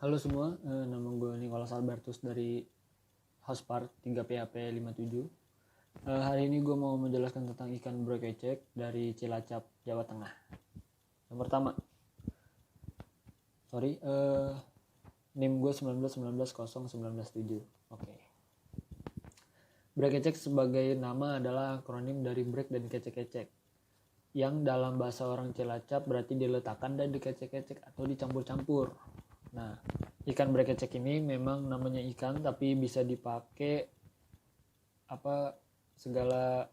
Halo semua, nama gue Nicholas Albertus dari Housepark 3PHP 57. Hari ini gue mau menjelaskan tentang ikan brokecek dari Cilacap, Jawa Tengah. Yang pertama, NIM gue 19190197. Oke. Brokecek sebagai nama adalah akronim dari brek dan kecek-kecek, yang dalam bahasa orang Cilacap berarti diletakkan dan dikecek-kecek atau dicampur-campur. Nah, ikan brokecek ini memang namanya ikan, tapi bisa dipakai segala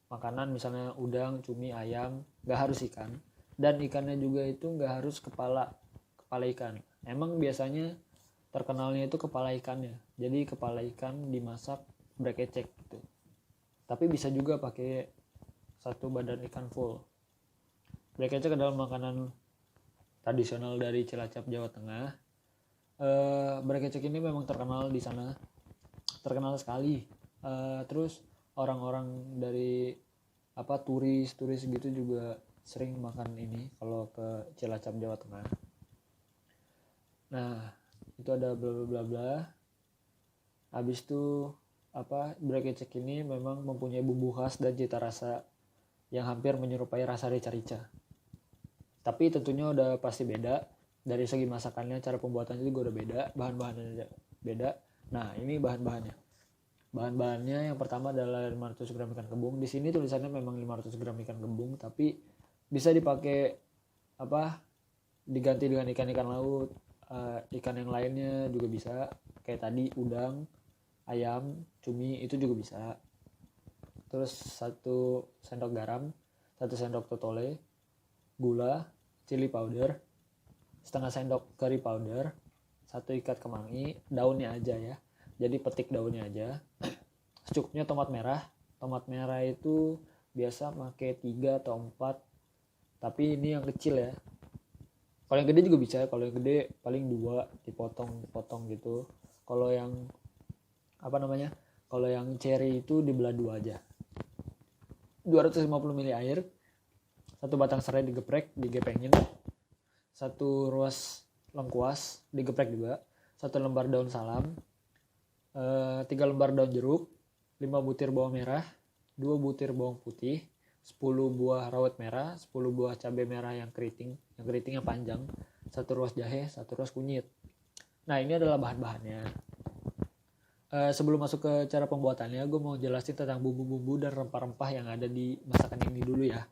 makanan, misalnya udang, cumi, ayam, nggak harus ikan. Dan ikannya juga itu nggak harus kepala ikan. Emang biasanya terkenalnya itu kepala ikannya, jadi kepala ikan dimasak brokecek gitu. Tapi bisa juga pakai satu badan ikan full. Brokecek adalah makanan tradisional dari Cilacap, Jawa Tengah. Brokecek ini memang terkenal di sana, terkenal sekali. Terus orang-orang dari turis gitu juga sering makan ini kalau ke Cilacap, Jawa Tengah. Nah, itu ada bla bla bla bla. Habis itu brokecek ini memang mempunyai bumbu khas dan cita rasa yang hampir menyerupai rasa rica-rica. Tapi tentunya udah pasti beda. Dari segi masakannya, cara pembuatannya juga udah beda, bahan-bahannya beda. Nah, ini bahan-bahannya. Bahan-bahannya yang pertama adalah 500 gram ikan kembung. Di sini tulisannya memang 500 gram ikan kembung, tapi bisa dipakai diganti dengan ikan-ikan laut, ikan yang lainnya juga bisa. Kayak tadi udang, ayam, cumi itu juga bisa. Terus 1 sendok garam, 1 sendok totole, gula, chili powder, setengah sendok curry powder, 1 ikat kemangi, daunnya aja ya, jadi petik daunnya aja. Secukupnya tomat merah. Tomat merah itu biasa pakai 3 atau 4, tapi ini yang kecil ya. Kalau yang gede juga bisa, kalau yang gede paling 2 dipotong gitu. Kalau yang kalau yang cherry itu dibelah 2 aja. 250 ml air, 1 batang serai digeprek, digepengin, 1 ruas lengkuas digeprek juga, 1 lembar daun salam, 3 lembar daun jeruk, 5 butir bawang merah, 2 butir bawang putih, 10 buah rawit merah, 10 buah cabai merah yang keritingnya panjang, 1 ruas jahe, 1 ruas kunyit. Nah, ini adalah bahan-bahannya. Sebelum masuk ke cara pembuatannya, gue mau jelasin tentang bumbu-bumbu dan rempah-rempah yang ada di masakan ini dulu ya.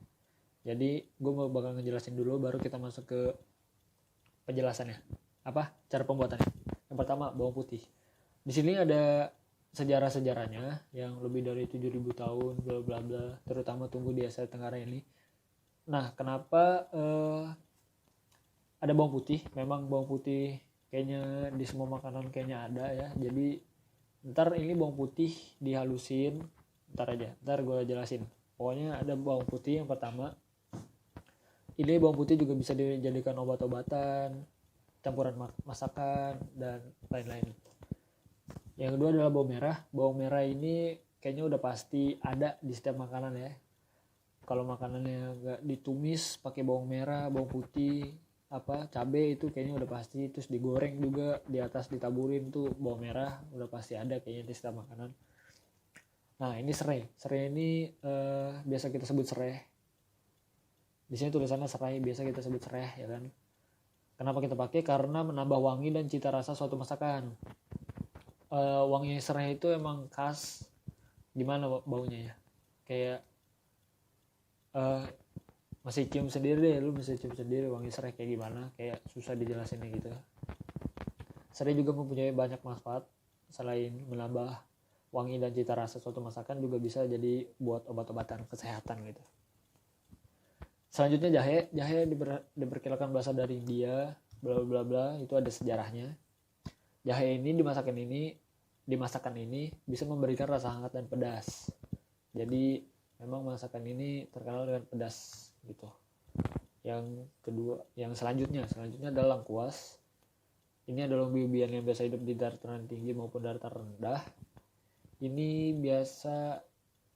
Jadi gue mau bakal ngejelasin dulu, baru kita masuk ke penjelasannya. Cara pembuatannya. Yang pertama, bawang putih. Di sini ada sejarah-sejarahnya yang lebih dari 7.000 tahun bla bla bla, terutama tunggu di Asia Tenggara ini. Nah, kenapa ada bawang putih? Memang bawang putih kayaknya di semua makanan kayaknya ada ya. Jadi ntar ini bawang putih dihalusin, ntar gue jelasin. Pokoknya ada bawang putih yang pertama. Ini bawang putih juga bisa dijadikan obat-obatan, campuran masakan, dan lain-lain. Yang kedua adalah bawang merah. Bawang merah ini kayaknya udah pasti ada di setiap makanan ya. Kalau makanannya nggak ditumis pakai bawang merah, bawang putih, cabai itu kayaknya udah pasti. Terus digoreng juga, di atas ditaburin tuh bawang merah, udah pasti ada kayaknya di setiap makanan. Nah, ini serai. Serai ini biasa kita sebut serai. Di sini tulisannya serai, biasa kita sebut serai ya kan. Kenapa kita pakai? Karena menambah wangi dan cita rasa suatu masakan. Wangi serai itu emang khas. Gimana baunya ya? Kayak masih cium sendiri deh, lu bisa cium sendiri wangi serai kayak gimana, kayak susah dijelasinnya gitu. Serai juga mempunyai banyak manfaat. Selain menambah wangi dan cita rasa suatu masakan, juga bisa jadi buat obat-obatan kesehatan gitu. Selanjutnya jahe diperkirakan berasal dari India, bla bla bla, itu ada sejarahnya. Jahe ini di masakan ini bisa memberikan rasa hangat dan pedas. Jadi memang masakan ini terkenal dengan pedas gitu. Yang selanjutnya adalah lengkuas. Ini adalah umbi-umbian yang biasa hidup di dataran tinggi maupun dataran rendah. Ini biasa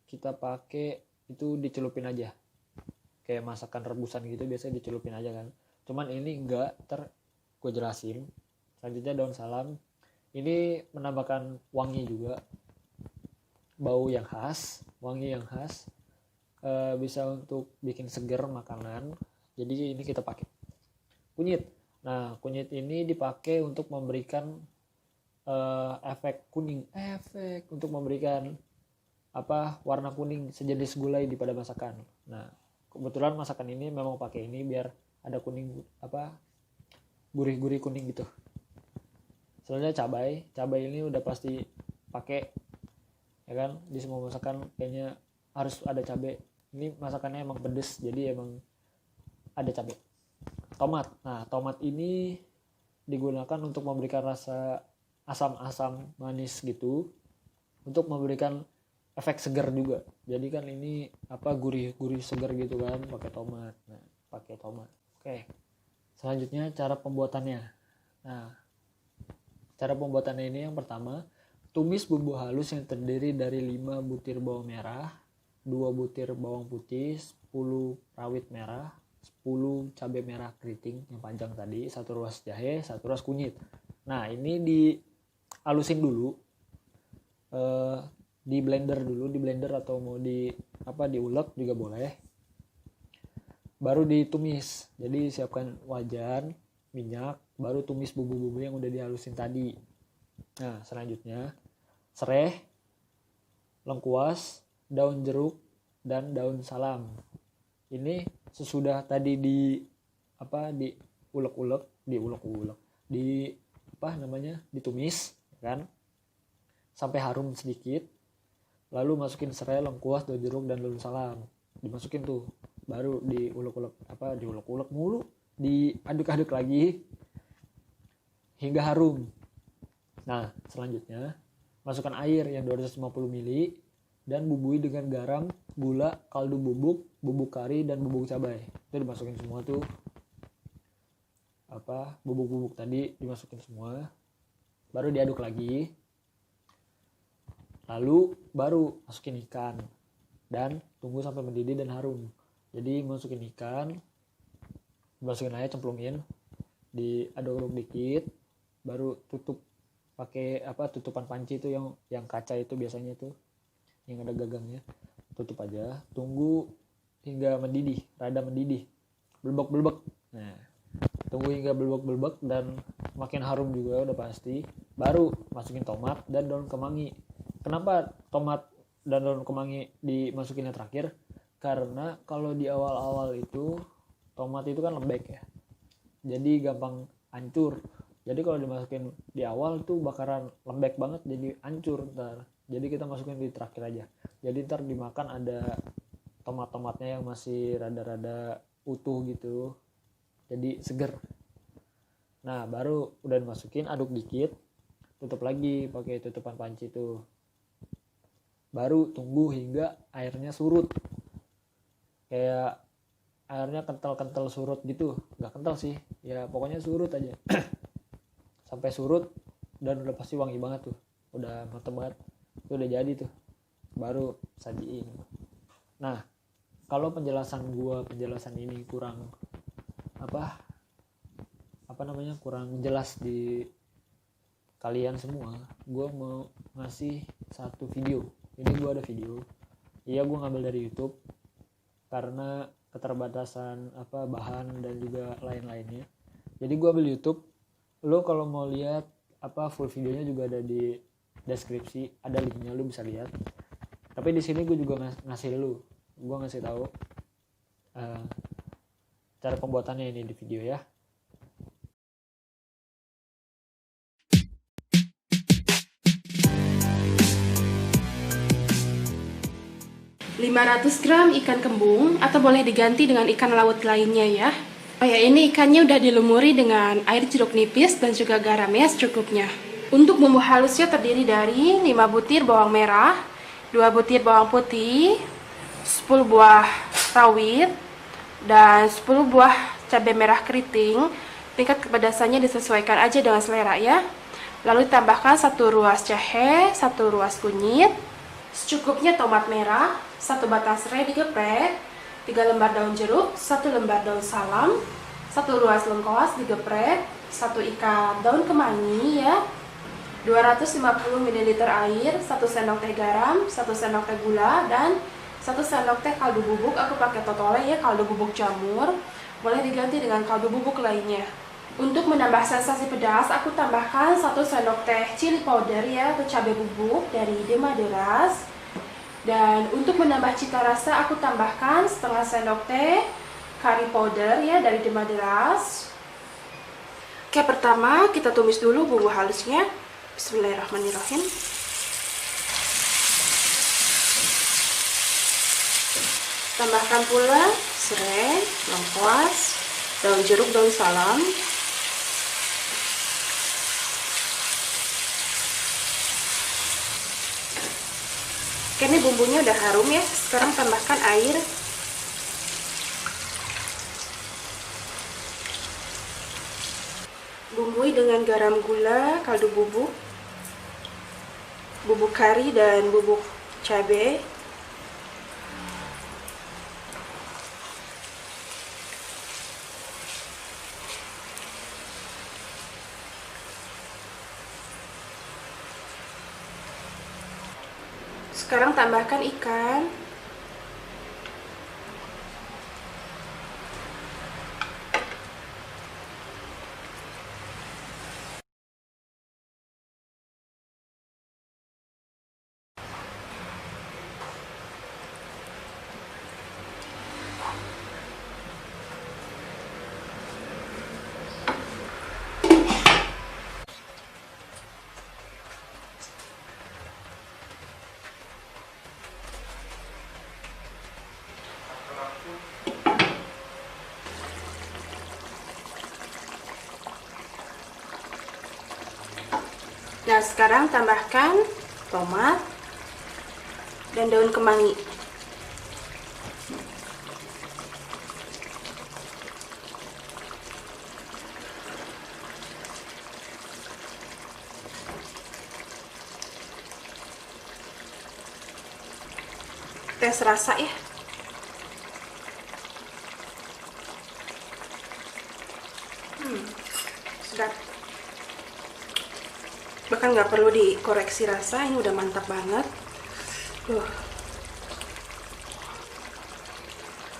kita pakai itu dicelupin aja. Kayak masakan rebusan gitu biasanya dicelupin aja kan. Cuman ini enggak, gue jelasin. Selanjutnya daun salam. Ini menambahkan wangi juga, bau yang khas, wangi yang khas, bisa untuk bikin seger makanan. Jadi ini kita pakai. Kunyit. Nah, kunyit ini dipakai untuk memberikan efek kuning, untuk memberikan warna kuning sejenis gulai di pada masakan. Nah, kebetulan masakan ini memang pakai ini biar ada kuning gurih-gurih kuning gitu. Selanjutnya cabai ini udah pasti pakai, ya kan, di semua masakan kayaknya harus ada cabai. Ini masakannya emang pedes, jadi emang ada cabai. Tomat. Nah, tomat ini digunakan untuk memberikan rasa asam-asam manis gitu, untuk memberikan efek segar juga. Jadi kan ini gurih-gurih segar gitu kan, pakai tomat. Nah, pakai tomat. Oke. Selanjutnya cara pembuatannya. Nah, cara pembuatannya ini yang pertama, tumis bumbu halus yang terdiri dari 5 butir bawang merah, 2 butir bawang putih, 10 rawit merah, 10 cabai merah keriting yang panjang tadi, 1 ruas jahe, 1 ruas kunyit. Nah, ini dihalusin dulu, di blender atau mau diulek juga boleh. Baru ditumis. Jadi siapkan wajan, minyak, baru tumis bumbu-bumbu yang udah dihalusin tadi. Nah, selanjutnya sereh, lengkuas, daun jeruk, dan daun salam. Ini sesudah tadi ditumis, kan, sampai harum sedikit. Lalu masukin serai, lengkuas, daun jeruk, dan daun salam. Dimasukin tuh, baru diulek-ulek mulu, diaduk-aduk lagi hingga harum. Nah, selanjutnya masukkan air yang 250 ml dan bumbui dengan garam, gula, kaldu bubuk kari, dan bubuk cabai. Itu dimasukin semua tuh. Bubuk-bubuk tadi dimasukin semua. Baru diaduk lagi. Lalu baru masukin ikan dan tunggu sampai mendidih dan harum. Jadi masukin ikan, dimasukin aja, cemplungin, diaduk-aduk dikit, baru tutup pakai tutupan panci itu yang kaca itu biasanya tuh, yang ada gagangnya. Tutup aja, tunggu hingga mendidih, rada mendidih, belebek. Nah, tunggu hingga belebek dan makin harum juga udah pasti. Baru masukin tomat dan daun kemangi. Kenapa tomat dan daun kemangi dimasukinnya terakhir? Karena kalau di awal-awal itu tomat itu kan lembek ya, jadi gampang hancur. Jadi kalau dimasukin di awal tuh bakaran lembek banget, jadi hancur ntar. Jadi kita masukin di terakhir aja. Jadi ntar dimakan ada tomat-tomatnya yang masih rada-rada utuh gitu, jadi seger. Nah, baru udah dimasukin, aduk dikit, tutup lagi pakai tutupan panci tuh. Baru tunggu hingga airnya surut, kayak airnya kental-kental surut gitu. Nggak kental sih, ya pokoknya surut aja. Sampai surut dan udah pasti wangi banget tuh, udah mantep banget, itu udah jadi tuh, baru sajiin. Nah, kalau penjelasan ini kurang kurang jelas di kalian semua, gue mau ngasih satu video. Ini gue ada video, gue ngambil dari YouTube karena keterbatasan bahan dan juga lain-lainnya. Jadi gue ambil YouTube. Lo kalau mau lihat full videonya juga ada di deskripsi, ada linknya, lo bisa lihat. Tapi di sini gue juga gue ngasih tahu cara pembuatannya ini di video ya. .500 gram ikan kembung atau boleh diganti dengan ikan laut lainnya ya. Oh ya, ini ikannya udah dilumuri dengan air jeruk nipis dan juga garam ya secukupnya. Untuk bumbu halusnya terdiri dari 5 butir bawang merah, 2 butir bawang putih, 10 buah rawit, dan 10 buah cabai merah keriting. Tingkat kepedasannya disesuaikan aja dengan selera ya. Lalu ditambahkan 1 ruas jahe, 1 ruas kunyit, secukupnya tomat merah, 1 batang serai digeprek, 3 lembar daun jeruk, 1 lembar daun salam, 1 ruas lengkuas digeprek, 1 ikat daun kemangi ya, 250 ml air, 1 sendok teh garam, 1 sendok teh gula, dan 1 sendok teh kaldu bubuk. Aku pakai totole ya, kaldu bubuk jamur. Boleh diganti dengan kaldu bubuk lainnya. Untuk menambah sensasi pedas, aku tambahkan 1 sendok teh chili powder ya, atau cabai bubuk dari De Madeiras. Dan untuk menambah cita rasa, aku tambahkan setengah sendok teh curry powder ya dari De Madeiras. Oke, pertama kita tumis dulu bumbu halusnya. Bismillahirrahmanirrahim. Tambahkan pula serai, lengkuas, daun jeruk, daun salam. Oke, ini bumbunya udah harum ya. Sekarang tambahkan air. Bumbui dengan garam, gula, kaldu bubuk, bubuk kari, dan bubuk cabai. Sekarang tambahkan ikan. Nah, sekarang tambahkan tomat dan daun kemangi. Tes rasa ya. Sedap. Bahkan nggak perlu dikoreksi rasa, ini udah mantap banget.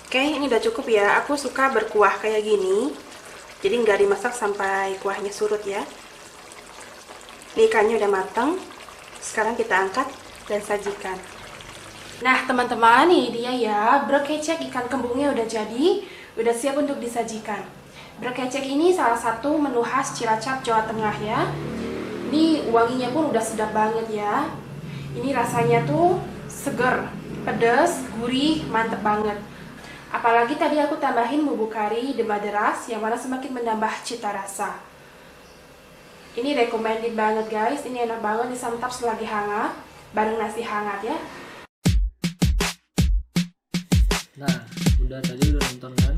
Oke, ini udah cukup ya. Aku suka berkuah kayak gini, jadi nggak dimasak sampai kuahnya surut ya. Ini ikannya udah matang. Sekarang kita angkat dan sajikan. Nah teman-teman, ini dia ya, brokecek ikan kembungnya udah jadi, udah siap untuk disajikan. Brokecek ini salah satu menu khas Cilacap, Jawa Tengah ya. Ini wanginya pun udah sedap banget ya. Ini rasanya tuh seger, pedas, gurih, mantep banget. Apalagi tadi aku tambahin bubuk kari De Madeiras yang mana semakin menambah cita rasa. Ini recommended banget guys, ini enak banget disantap selagi hangat, bareng nasi hangat ya. Nah, udah tadi udah nonton kan?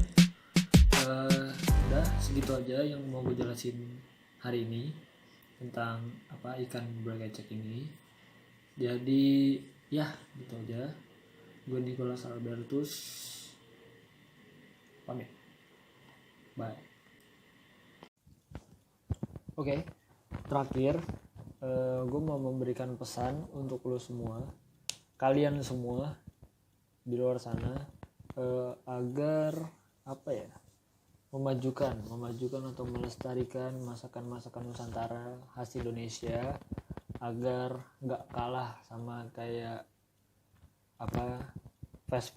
Udah segitu aja yang mau gue jelasin hari ini tentang apa ikan brokecek ini. Jadi ya gitu aja. Gue Nicholas Albertus pamit. Bye. Oke, terakhir gue mau memberikan pesan untuk lo semua, kalian semua di luar sana, agar apa ya, memajukan atau melestarikan masakan Nusantara khas Indonesia, agar nggak kalah sama kayak apa fast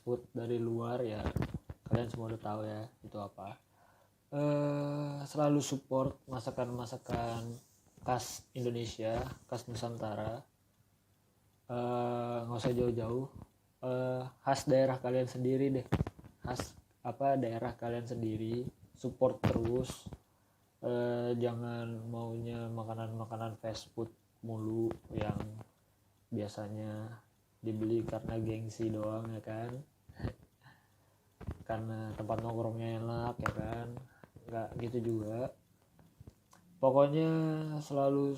food dari luar ya. Kalian semua udah tahu ya itu apa. Selalu support masakan khas Indonesia, khas Nusantara. Nggak usah jauh-jauh, khas daerah kalian sendiri deh, khas apa daerah kalian sendiri, support terus. Jangan maunya makanan fast food mulu yang biasanya dibeli karena gengsi doang ya kan, karena tempat nongkrongnya enak ya kan. Nggak gitu juga, pokoknya selalu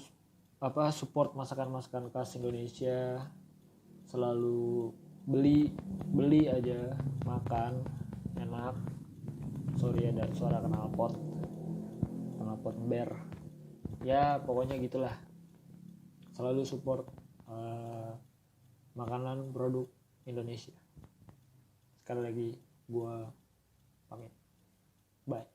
apa support masakan khas Indonesia, selalu beli aja, makan enak. Sorry ada suara knalpot knalpot ember. Ya pokoknya gitulah, selalu support makanan produk Indonesia. Sekali lagi gua pamit, bye.